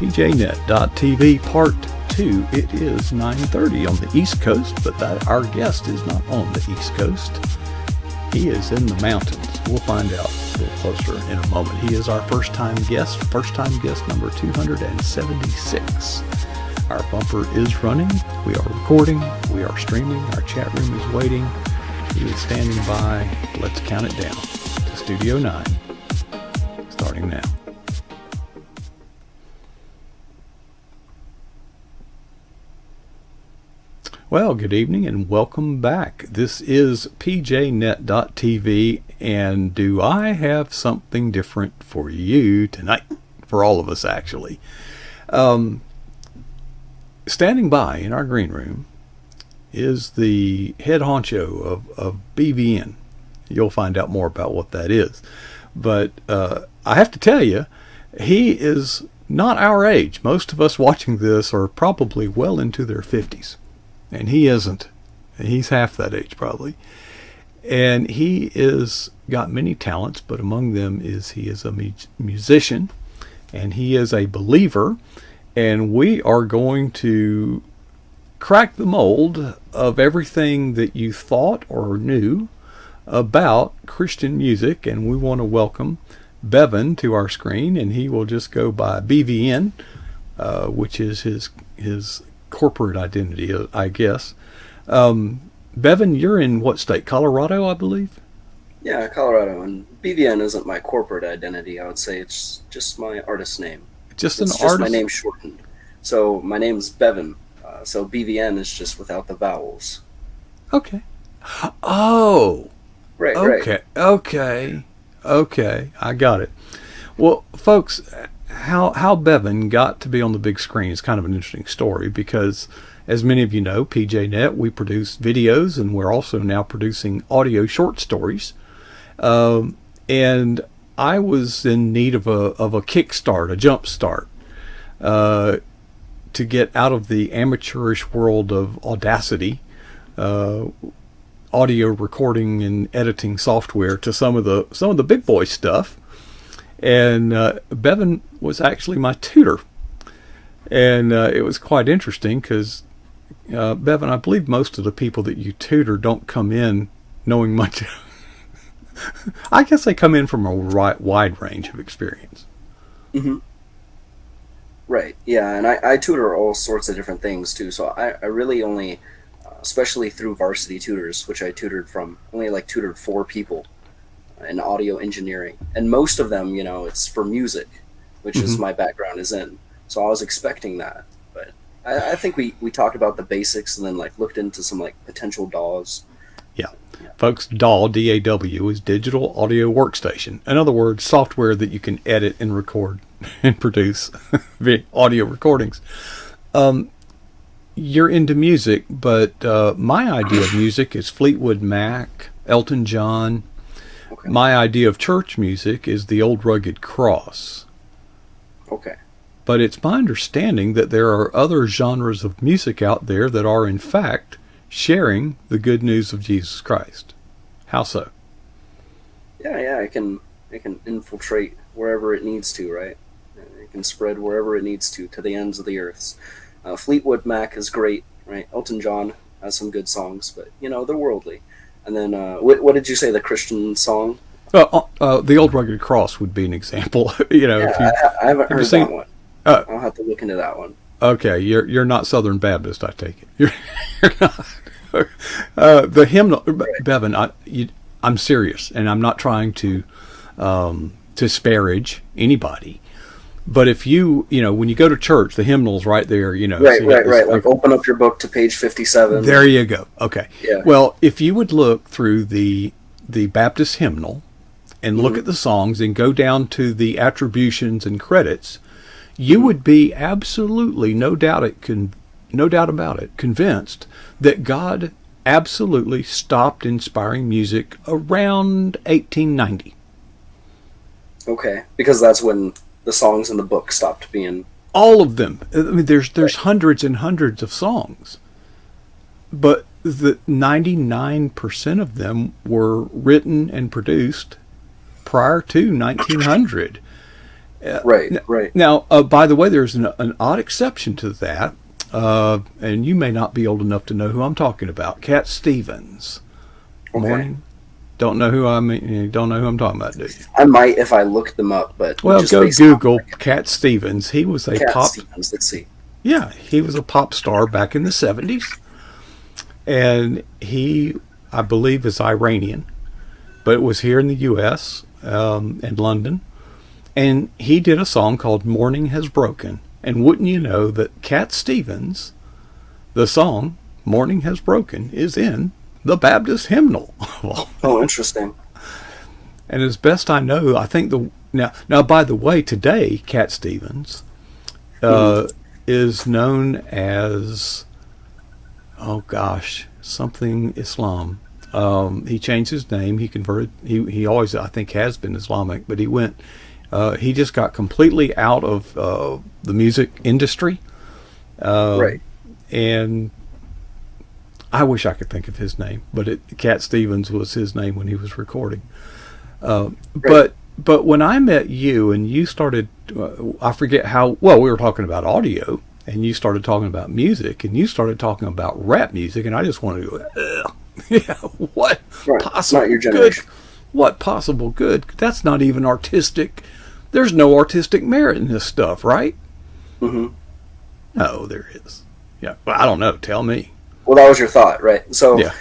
pjnet.tv Part 2. It is 9:30 on the East Coast, but our guest is not on the East Coast. He is in the mountains. We'll find out a little closer in a moment. He is our first-time guest number 276. Our bumper is running. We are recording. We are streaming. Our chat room is waiting. He is standing by. Let's count it down to Studio 9, starting now. Well, good evening and welcome back. This is pjnet.tv, and do I have something different for you tonight? For all of us, actually. Standing by in our green room is the head honcho of BVN. You'll find out more about what that is. But I have to tell you, he is not our age. Most of us watching this are probably well into their 50s. And he isn't. He's half that age probably. And he is got many talents, but among them is he is a musician, and he is a believer. And we are going to crack the mold of everything that you thought or knew about Christian music. And we want to welcome Bevan to our screen, and he will just go by BVN, which is his corporate identity, I guess. Bevan, you're in what state? Colorado, I believe? Yeah, Colorado. And BVN isn't my corporate identity. I would say it's just my artist name. It's an artist? Just my name shortened. So my name's Bevan. So BVN is just without the vowels. Okay. Oh. Right, okay. right. Okay. I got it. Well, folks, how Bevan got to be on the big screen is kind of an interesting story because, as many of you know, PJNet, we produce videos, and we're also now producing audio short stories. And I was in need of a kickstart, a jump start, to get out of the amateurish world of Audacity, audio recording and editing software, to some of the big boy stuff. And Bevan was actually my tutor, and it was quite interesting because Bevan, I believe most of the people that you tutor don't come in knowing much. I guess they come in from a wide range of experience. Mm-hmm. Right, yeah, and I tutor all sorts of different things too, so I really only, especially through Varsity Tutors, which I tutored from, only tutored 4 people in audio engineering, and most of them, it's for music, which is my background is in. So I was expecting that, but I think we talked about the basics and then looked into some potential DAWs. Yeah. Folks, DAW, D-A-W, is Digital Audio Workstation. In other words, software that you can edit and record and produce audio recordings. You're into music, but my idea of music is Fleetwood Mac, Elton John. Okay. My idea of church music is the Old Rugged Cross. Okay. But it's my understanding that there are other genres of music out there that are, in fact, sharing the good news of Jesus Christ. How so? Yeah, it can infiltrate wherever it needs to, right? It can spread wherever it needs to the ends of the earth. Fleetwood Mac is great, right? Elton John has some good songs, but, they're worldly. And then, what did you say, the Christian song? The Old Rugged Cross would be an example. I haven't heard that one. I'll have to look into that one. Okay, you're not Southern Baptist, I take it. You're not. The hymnal, right. Bevan, I'm serious, and I'm not trying to disparage anybody. But if when you go to church, the hymnal's right there, Right. Open up your book to page 57. There you go. Okay. Yeah. Well, if you would look through the Baptist hymnal and look at the songs and go down to the attributions and credits, you would be absolutely, no doubt about it, convinced that God absolutely stopped inspiring music around 1890. Okay, because that's when the songs in the book stopped being... All of them. I mean, there's hundreds and hundreds of songs, but the 99% of them were written and produced prior to 1900. Right, right. Now, by the way, there's an odd exception to that, and you may not be old enough to know who I'm talking about. Cat Stevens. Okay. Morning. Don't know who I mean. You don't know who I'm talking about, do you? I might if I look them up, but Well, just go based on Google Cat Stevens. He was a Cat pop. Stevens. Let's see. Yeah, he was a pop star back in the 70s, and he, I believe, is Iranian, but it was here in the U.S. In London, and he did a song called "Morning Has Broken." And wouldn't you know that Cat Stevens, the song "Morning Has Broken," is in the Baptist hymnal. Oh, interesting. And as best I know, I think now by the way, today Cat Stevens is known as, oh gosh, something Islam. He changed his name. He converted. He always, I think, has been Islamic, but he just got completely out of the music industry. Right. And I wish I could think of his name, but Cat Stevens was his name when he was recording. Right. But when I met you and you started, I forget how, well, we were talking about audio, and you started talking about music, and you started talking about rap music, and I just wanted to go, ugh. Yeah, what right. possible not your good? generation. What possible good? That's not even artistic. There's no artistic merit in this stuff, right? Mm-hmm. No, there is. Yeah, well, I don't know. Tell me. Well, that was your thought, right? So, Yeah.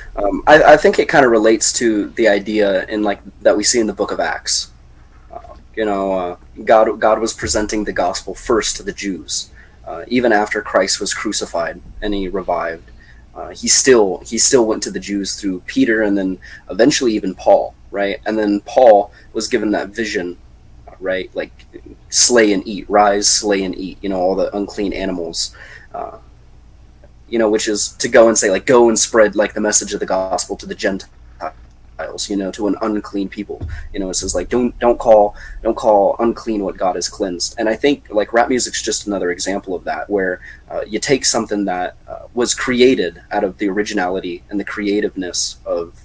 I think it kind of relates to the idea in like that we see in the Book of Acts. God was presenting the gospel first to the Jews, even after Christ was crucified and he revived. He still went to the Jews through Peter and then eventually even Paul, right? And then Paul was given that vision, right? Like slay and eat, rise, slay and eat. All the unclean animals. Which is to go and say, like, go and spread, like, the message of the gospel to the Gentiles, to an unclean people. It says, like, don't call unclean what God has cleansed. And I think, like, rap music's just another example of that, where you take something that was created out of the originality and the creativeness of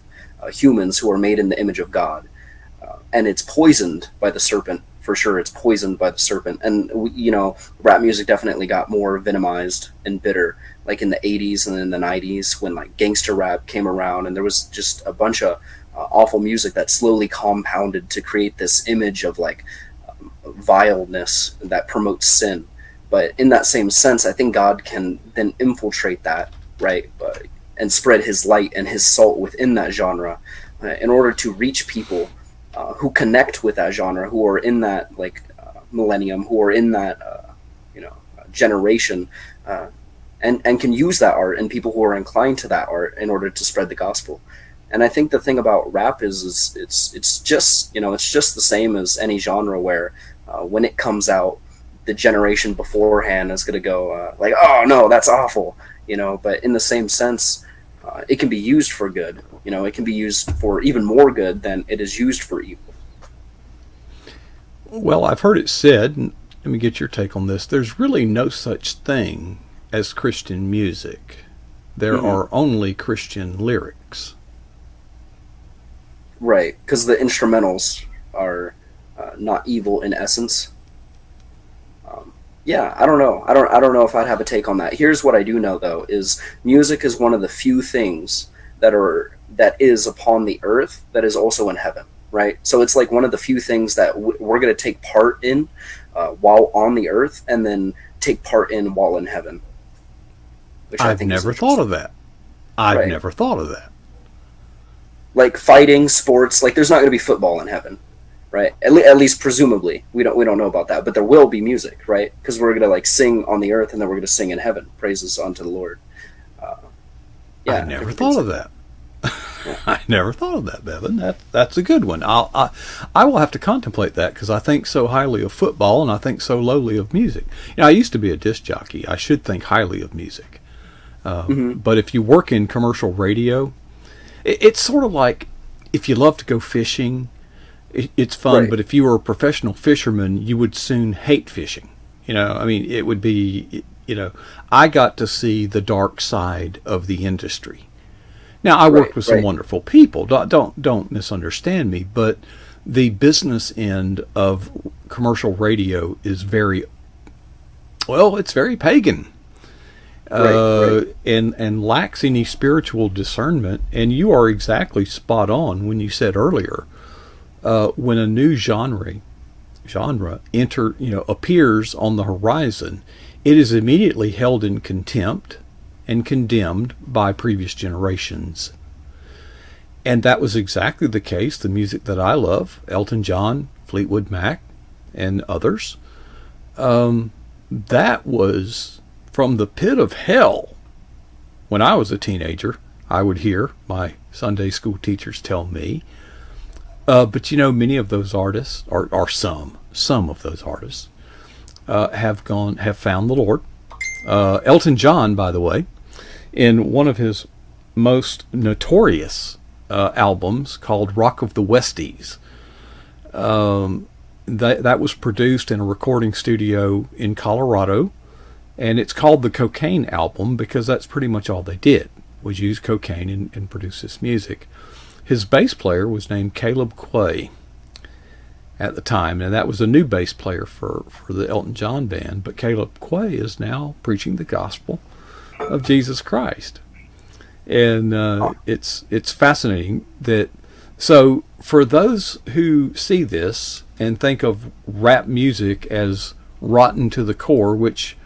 humans who are made in the image of God, and it's poisoned by the serpent. For sure, it's poisoned by the serpent. And, rap music definitely got more venomized and bitter, like in the 80s and in the 90s when, like, gangster rap came around. And there was just a bunch of awful music that slowly compounded to create this image of, like, vileness that promotes sin. But in that same sense, I think God can then infiltrate that, right, and spread his light and his salt within that genre in order to reach people who connect with that genre, who are in that millennium, who are in that generation, and can use that art, and people who are inclined to that art in order to spread the gospel. And I think the thing about rap is it's just the same as any genre where when it comes out, the generation beforehand is going to go like, oh no, that's awful, But in the same sense, it can be used for good. It can be used for even more good than it is used for evil. Well, I've heard it said, and let me get your take on this, there's really no such thing as Christian music. There are only Christian lyrics. Right, because the instrumentals are not evil in essence. Yeah, I don't know. I don't know if I'd have a take on that. Here's what I do know, though, is music is one of the few things that is upon the earth that is also in heaven, right? So it's like one of the few things that we're going to take part in while on the earth, and then take part in while in heaven. Which I've never thought of that. I've never thought of that. Like fighting, sports, like there's not going to be football in heaven. Right, at least presumably, we don't know about that, but there will be music, right? Because we're gonna like sing on the earth, and then we're gonna sing in heaven, praises unto the Lord. I never thought of that. Yeah. I never thought of that, Bevan. That's a good one. I will have to contemplate that, because I think so highly of football, and I think so lowly of music. I used to be a disc jockey. I should think highly of music. But if you work in commercial radio, it's sort of like if you love to go fishing. It's fun, but if you were a professional fisherman, you would soon hate fishing. It would be, I got to see the dark side of the industry. Now, I worked with some wonderful people. Don't misunderstand me, but the business end of commercial radio is very, well, it's very pagan. Right. And lacks any spiritual discernment. And you are exactly spot on when you said earlier, when a new genre appears on the horizon, it is immediately held in contempt and condemned by previous generations. And that was exactly the case. The music that I love, Elton John, Fleetwood Mac, and others, that was from the pit of hell. When I was a teenager, I would hear my Sunday school teachers tell me. But many of those artists, or some of those artists, have found the Lord. Elton John, by the way, in one of his most notorious albums called Rock of the Westies, that was produced in a recording studio in Colorado. And it's called the Cocaine Album because that's pretty much all they did, was use cocaine and produce this music. His bass player was named Caleb Quay at the time, and that was a new bass player for the Elton John band. But Caleb Quay is now preaching the gospel of Jesus Christ. And it's fascinating that, so for those who see this and think of rap music as rotten to the core, which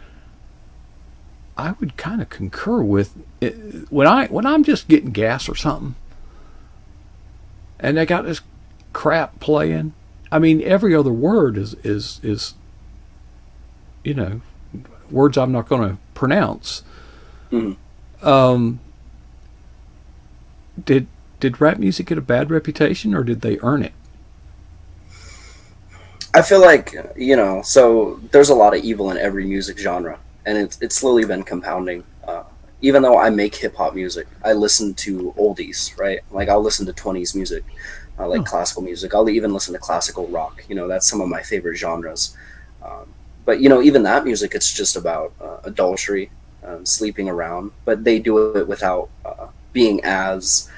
I would kind of concur with it, when I'm just getting gas or something, and they got this crap playing. I mean, every other word is words I'm not going to pronounce. Mm-hmm. Did rap music get a bad reputation, or did they earn it? I feel like so there's a lot of evil in every music genre. And it's slowly been compounding. Even though I make hip hop music, I listen to oldies, right? Like I'll listen to 20s music, like classical music. I'll even listen to classical rock. That's some of my favorite genres. But even that music, it's just about adultery, sleeping around. But they do it without being as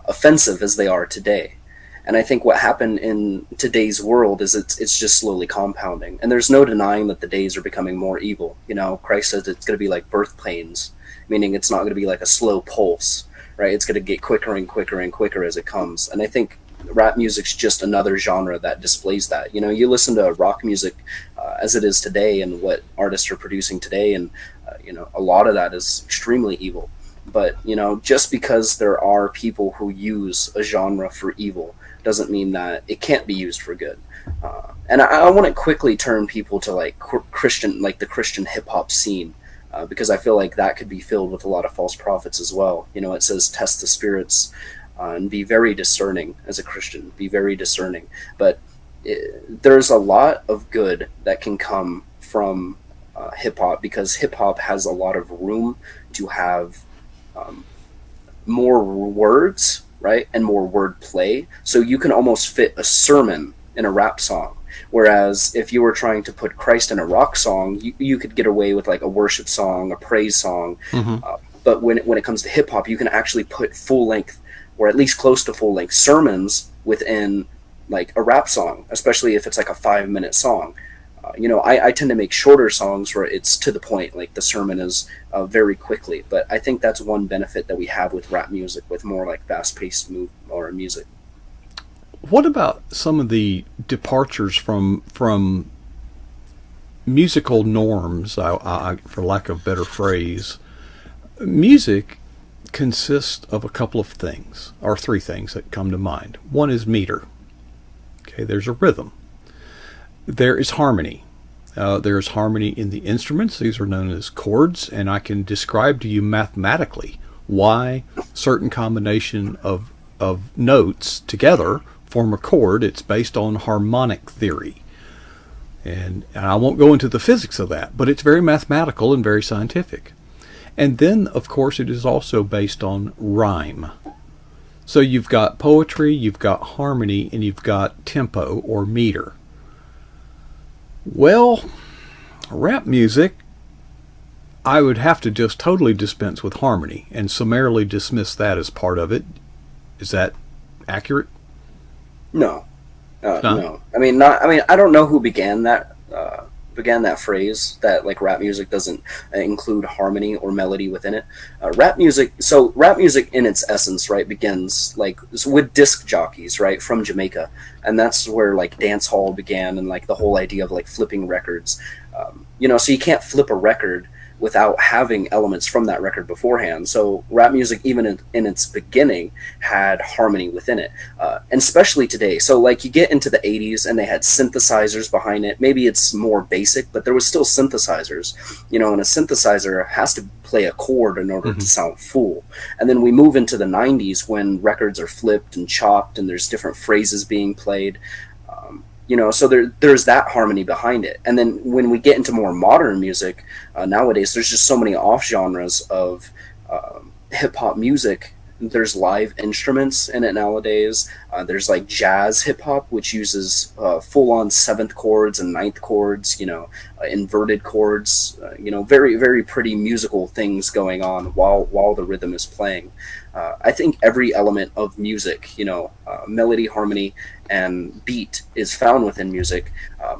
offensive as they are today. And I think what happened in today's world is it's just slowly compounding. And there's no denying that the days are becoming more evil. Christ says it's going to be like birth pains, meaning it's not going to be like a slow pulse, right? It's going to get quicker and quicker and quicker as it comes. And I think rap music's just another genre that displays that. You listen to rock music as it is today and what artists are producing today, and a lot of that is extremely evil. But just because there are people who use a genre for evil doesn't mean that it can't be used for good. And I want to quickly turn people to like Christian, like the Christian hip hop scene, because I feel like that could be filled with a lot of false prophets as well. It says test the spirits and be very discerning as a Christian. Be very discerning. But there's a lot of good that can come from hip hop, because hip hop has a lot of room to have more words, right, and more word play. So you can almost fit a sermon in a rap song. Whereas if you were trying to put Christ in a rock song, you could get away with like a worship song, a praise song. Mm-hmm. But when it comes to hip hop, you can actually put full length, or at least close to full length sermons within like a rap song, especially if it's like a 5-minute song. I tend to make shorter songs where it's to the point, like the sermon is very quickly. But I think that's one benefit that we have with rap music, with more like fast-paced music. What about some of the departures from musical norms, for lack of a better phrase? Music consists of a couple of things, or three things that come to mind. One is meter. Okay, there's a rhythm. There is harmony. There is harmony in the instruments. These are known as chords, and I can describe to you mathematically why certain combination of notes together form a chord. It's based on harmonic theory. And I won't go into the physics of that, but it's very mathematical and very scientific. And then, of course, it is also based on rhyme. So you've got poetry, you've got harmony, and you've got tempo or meter. Well, rap music, I would have to just totally dispense with harmony and summarily dismiss that as part of it. Is that accurate? No. It's not. No, I mean not. I mean I don't know who began that phrase that like rap music doesn't include harmony or melody within it. Rap music. So rap music in its essence, right, begins like with disc jockeys, right, from Jamaica, and that's where like dance hall began, and like the whole idea of like flipping records. So you can't flip a record without having elements from that record beforehand. So rap music, even in its beginning, had harmony within it, and especially today. So like you get into the 80s and they had synthesizers behind it. Maybe it's more basic, but there was still synthesizers, and a synthesizer has to play a chord in order to sound full. And then we move into the 90s when records are flipped and chopped and there's different phrases being played. So there's that harmony behind it. And then when we get into more modern music, nowadays, there's just so many off genres of hip hop music. There's live instruments in it nowadays. There's like jazz hip hop, which uses full on seventh chords and ninth chords, inverted chords, very, very pretty musical things going on while the rhythm is playing. I think every element of music, melody, harmony, and beat is found within music.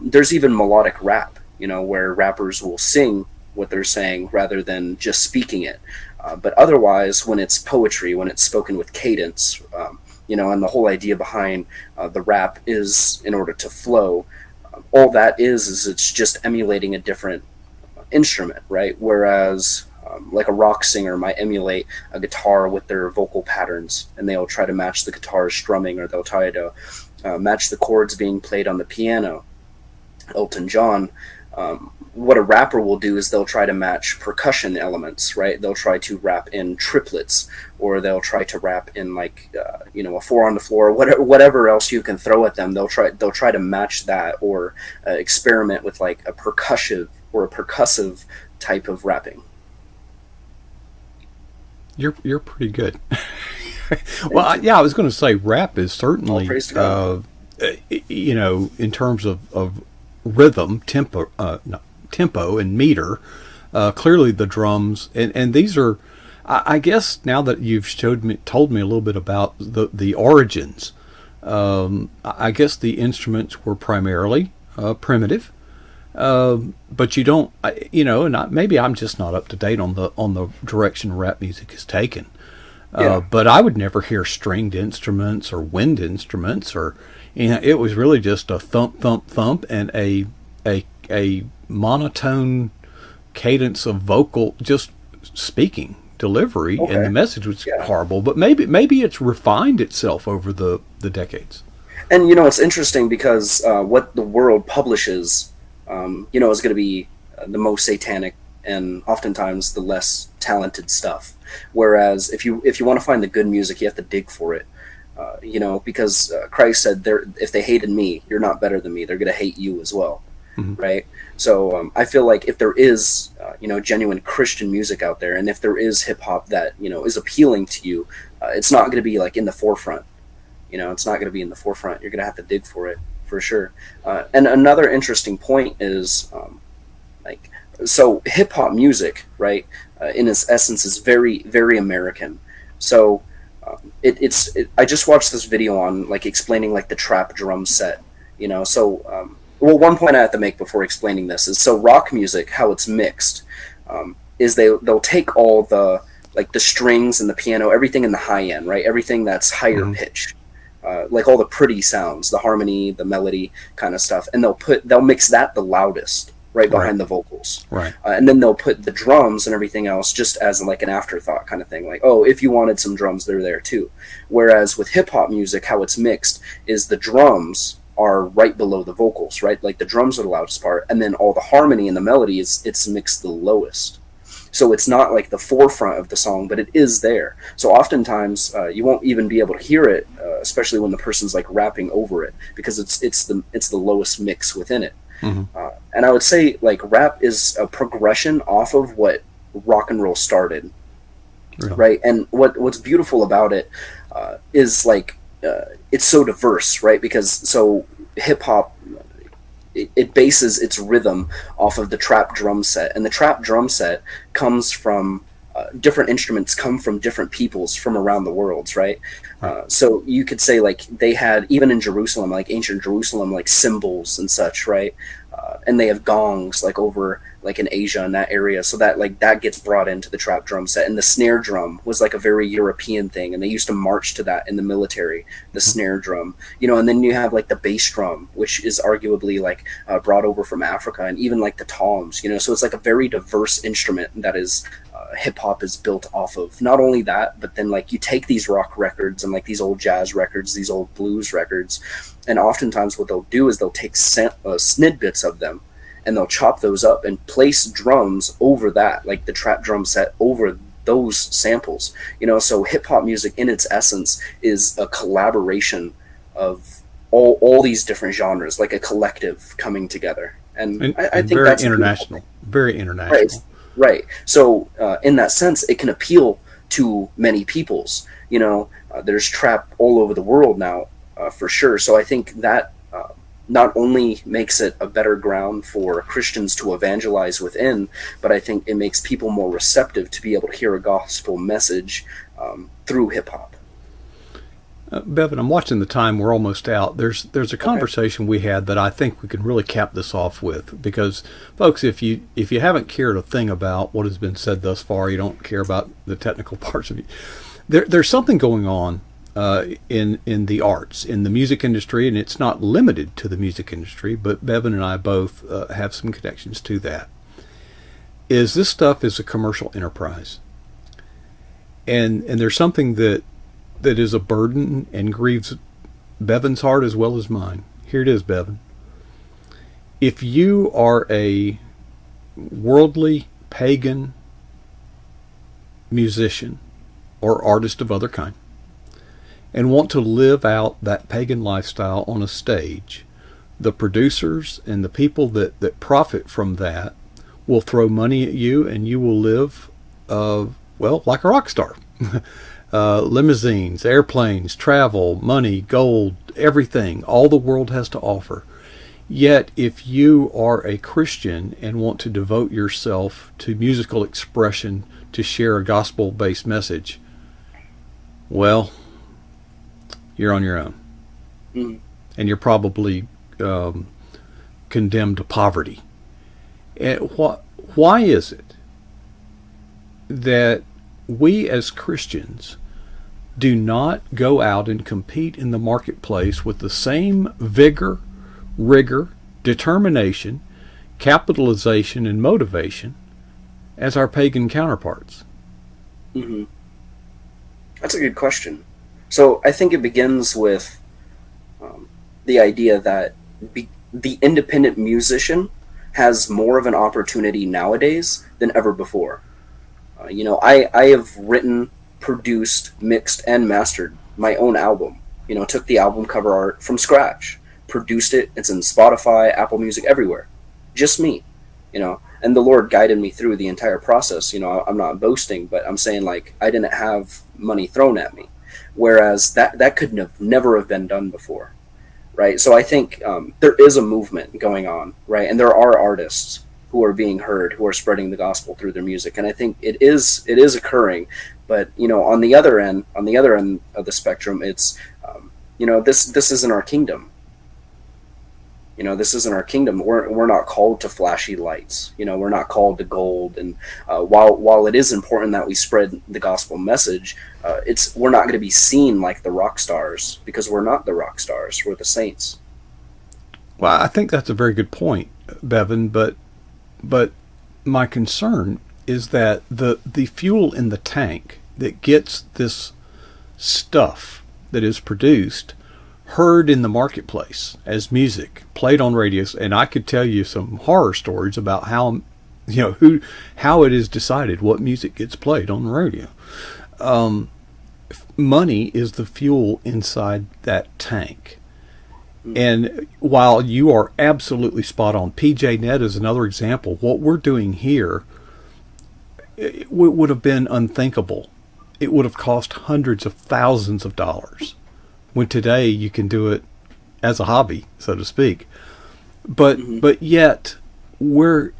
There's even melodic rap, where rappers will sing what they're saying rather than just speaking it. But otherwise, when it's poetry, when it's spoken with cadence, and the whole idea behind the rap is in order to flow, all that is it's just emulating a different instrument, right? Whereas like a rock singer might emulate a guitar with their vocal patterns, and they'll try to match the guitar's strumming, or they'll try to match the chords being played on the piano. Elton John, what a rapper will do is they'll try to match percussion elements, right? They'll try to rap in triplets, or they'll try to rap in like a four on the floor, whatever else you can throw at them. They'll try to match that, or experiment with like a percussive type of rapping. You're pretty good. Well, I was going to say rap is certainly, in terms of rhythm, tempo and meter. Clearly, the drums and these are, I guess, now that you've told me a little bit about the origins. I guess the instruments were primarily primitive. But you don't, and maybe I'm just not up to date on the direction rap music is taken. But I would never hear stringed instruments or wind instruments, or it was really just a thump, thump, thump, and a monotone cadence of vocal, just speaking delivery, and the message was horrible. But maybe it's refined itself over the decades. And it's interesting because what the world publishes, is going to be the most satanic and oftentimes the less talented stuff. Whereas if you want to find the good music, you have to dig for it. Because Christ said, if they hated me, you're not better than me. They're going to hate you as well, right? So I feel like if there is, genuine Christian music out there, and if there is hip hop that is appealing to you, it's not going to be like in the forefront. It's not going to be in the forefront. You're going to have to dig for it, for sure. And another interesting point is, so hip hop music, right, in its essence, is very, very American. So I just watched this video on like explaining like the trap drum set. One point I have to make before explaining this is, so rock music, how it's mixed, is they'll take all the like the strings and the piano, everything in the high end, right, everything that's higher pitch. Like all the pretty sounds, the harmony, the melody kind of stuff, and they'll mix that the loudest, right behind the vocals, right, and then they'll put the drums and everything else just as like an afterthought kind of thing, like, oh, if you wanted some drums, they're there too. Whereas with hip hop music, how it's mixed is the drums are right below the vocals, right, like the drums are the loudest part, and then all the harmony and the melody it's mixed the lowest. So it's not like the forefront of the song, but it is there. So oftentimes you won't even be able to hear it, especially when the person's like rapping over it, because it's the lowest mix within it. And I would say like rap is a progression off of what rock and roll started, right? And what's beautiful about it is like it's so diverse, right? Because so hip hop, it bases its rhythm off of the trap drum set, and the trap drum set comes from different instruments come from different peoples from around the world, right? Right. So you could say like they had, even in Jerusalem, like ancient Jerusalem, like cymbals and such, right? And they have gongs like over like in Asia and that area, so that like that gets brought into the trap drum set. And the snare drum was like a very European thing, and they used to march to that in the military, the snare drum, and then you have like the bass drum, which is arguably like brought over from Africa, and even like the toms, so it's like a very diverse instrument that is hip hop is built off of. Not only that, but then like you take these rock records and like these old jazz records, these old blues records, and oftentimes what they'll do is they'll take snid bits of them, and they'll chop those up and place drums over that, like the trap drum set over those samples. So hip hop music in its essence is a collaboration of all these different genres, like a collective coming together. And I think very that's international, beautiful. very international. Right. So in that sense, it can appeal to many peoples. There's trap all over the world now, for sure. So I think that not only makes it a better ground for Christians to evangelize within, but I think it makes people more receptive to be able to hear a gospel message through hip hop. Bevan, I'm watching the time. We're almost out. There's a conversation we had that I think we can really cap this off with, because, folks, if you haven't cared a thing about what has been said thus far, you don't care about the technical parts of it. There's something going on in the arts, in the music industry, and it's not limited to the music industry. But Bevan and I both have some connections to that. This stuff is a commercial enterprise, and there's something that is a burden and grieves Bevan's heart as well as mine. Here it is, Bevan. If you are a worldly, pagan musician or artist of other kind and want to live out that pagan lifestyle on a stage, the producers and the people that profit from that will throw money at you, and you will live, like a rock star. Limousines, airplanes, travel, money, gold, everything, all the world has to offer. Yet, if you are a Christian and want to devote yourself to musical expression to share a gospel-based message, well, you're on your own. Mm. And you're probably condemned to poverty. And why is it that we as Christians do not go out and compete in the marketplace with the same vigor, rigor, determination, capitalization, and motivation as our pagan counterparts? Mm-hmm. That's a good question. So I think it begins with the idea that the independent musician has more of an opportunity nowadays than ever before. I have written, produced, mixed, and mastered my own album. Took the album cover art from scratch, produced it. It's in Spotify, Apple Music, everywhere. Just me, and the Lord guided me through the entire process. I'm not boasting, but I'm saying like I didn't have money thrown at me, whereas that could never have been done before, right? So I think there is a movement going on, right? And there are artists who are being heard, who are spreading the gospel through their music, and I think it is occurring. But on the other end of the spectrum, it's this isn't our kingdom. This isn't our kingdom. We're not called to flashy lights. We're not called to gold. And while it is important that we spread the gospel message, we're not going to be seen like the rock stars, because we're not the rock stars. We're the saints. Well, I think that's a very good point, Bevan. But my concern is that the fuel in the tank that gets this stuff that is produced heard in the marketplace as music, played on radios, and I could tell you some horror stories about how it is decided what music gets played on the radio. Money is the fuel inside that tank. And while you are absolutely spot on, PJNet is another example. What we're doing here, it would have been unthinkable. It would have cost hundreds of thousands of dollars, when today you can do it as a hobby, so to speak. But yet we're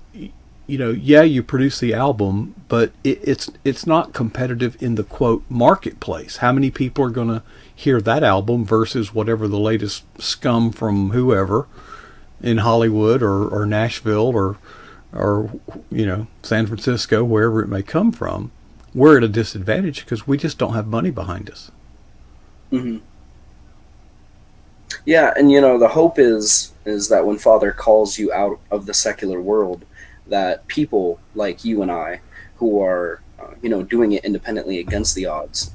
yeah, you produce the album, but it's not competitive in the quote marketplace. How many people are going to hear that album versus whatever the latest scum from whoever in Hollywood or Nashville or San Francisco, wherever it may come from? We're at a disadvantage because we just don't have money behind us. Mm-hmm. Yeah, and the hope is that when Father calls you out of the secular world, that people like you and I, who are doing it independently against the odds,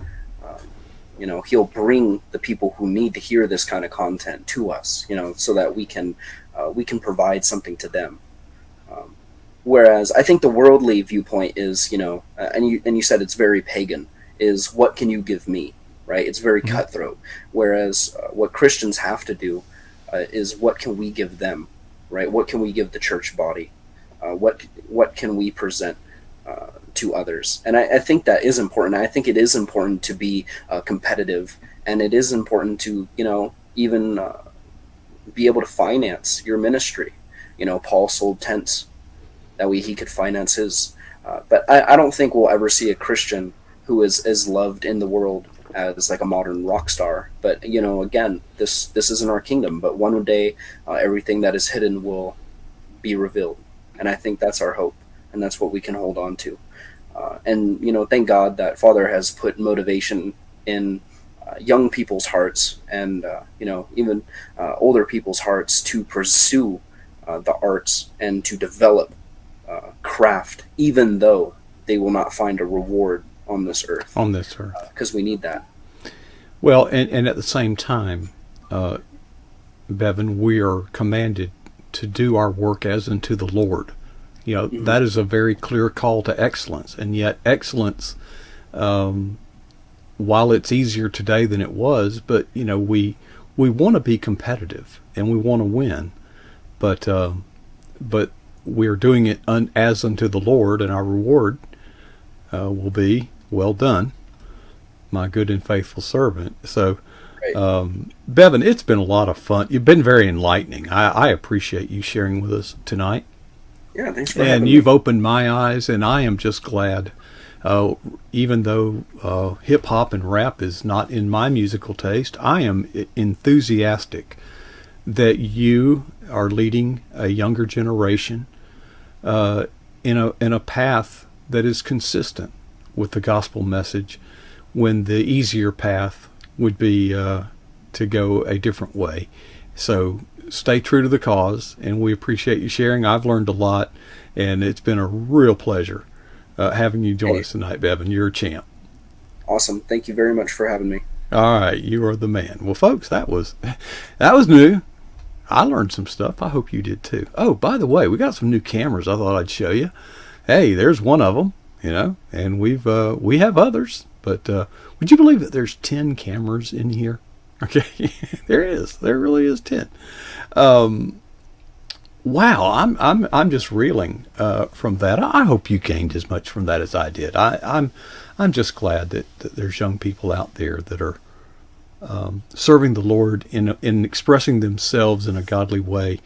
he'll bring the people who need to hear this kind of content to us, so that we can provide something to them. Whereas I think the worldly viewpoint is, and you said it's very pagan, is what can you give me, right? It's very cutthroat. Whereas what Christians have to do is what can we give them, right? What can we give the church body? What can we present to others? And I think that is important. I think it is important to be competitive, and it is important to even be able to finance your ministry. Paul sold tents that way he could finance his. But I don't think we'll ever see a Christian who is as loved in the world as like a modern rock star. But again, this isn't our kingdom. But one day, everything that is hidden will be revealed. And I think that's our hope, and that's what we can hold on to. And thank God that Father has put motivation in young people's hearts, and even older people's hearts, to pursue the arts and to develop craft, even though they will not find a reward on this earth. Because we need that. Well, and at the same time, Bevan, we are commanded to do our work as unto the Lord. That is a very clear call to excellence. And yet excellence, while it's easier today than it was, but we want to be competitive and we want to win, but we're doing it as unto the Lord, and our reward will be, well done, my good and faithful servant. So, Bevan, it's been a lot of fun. You've been very enlightening. I appreciate you sharing with us tonight. Yeah, thanks for having me. And you've opened my eyes, and I am just glad. Even though hip-hop and rap is not in my musical taste, I am enthusiastic that you are leading a younger generation in a path that is consistent with the gospel message, when the easier path would be to go a different way. So stay true to the cause, and we appreciate you sharing. I've learned a lot, and it's been a real pleasure having you join us tonight, Bevan. You're a champ. Awesome. Thank you very much for having me. All right, you are the man. Well, folks, that was new. I learned some stuff. I hope you did too. Oh, by the way, we got some new cameras I thought I'd show you. Hey, there's one of them, and we have others, but would you believe that there's 10 cameras in here? Okay. There really is 10. Wow, I'm just reeling from that. I hope you gained as much from that as I did. I'm just glad that there's young people out there that are serving the Lord in expressing themselves in a godly way,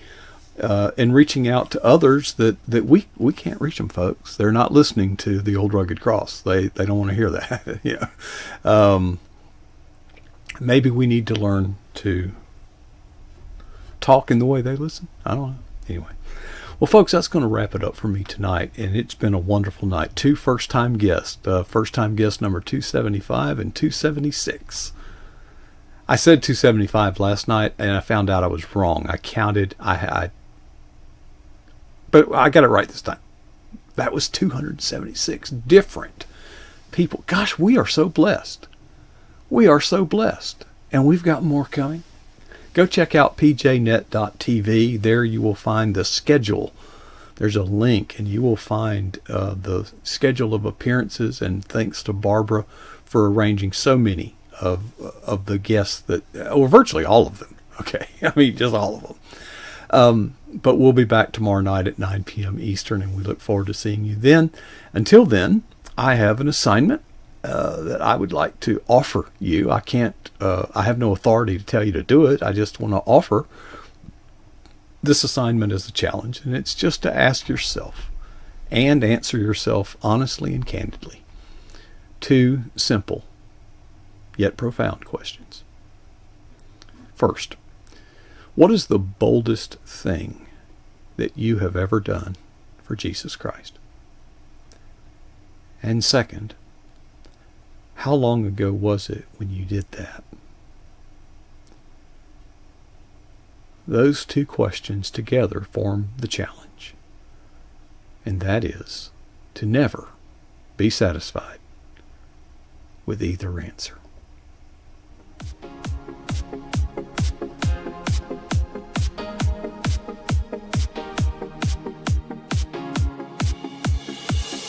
and reaching out to others that we can't reach them, folks. They're not listening to the old rugged cross. They don't want to hear that. Maybe we need to learn to talk in the way they listen. I don't know. Anyway. Well, folks, that's going to wrap it up for me tonight, and it's been a wonderful night. 2 first-time guests. First-time guest number 275 and 276. I said 275 last night, and I found out I was wrong. I counted. But I got it right this time. That was 276 different people. Gosh, we are so blessed. We are so blessed. And we've got more coming. Go check out pjnet.tv. There you will find the schedule. There's a link, and you will find the schedule of appearances. And thanks to Barbara for arranging so many of the guests virtually all of them. Okay, I mean, just all of them. But we'll be back tomorrow night at 9 p.m. Eastern, and we look forward to seeing you then. Until then, I have an assignment that I would like to offer you. I have no authority to tell you to do it. I just want to offer this assignment as a challenge, and it's just to ask yourself, and answer yourself honestly and candidly. 2 simple yet profound questions. First, what is the boldest thing that you have ever done for Jesus Christ? And second, how long ago was it when you did that? Those 2 questions together form the challenge, and that is to never be satisfied with either answer.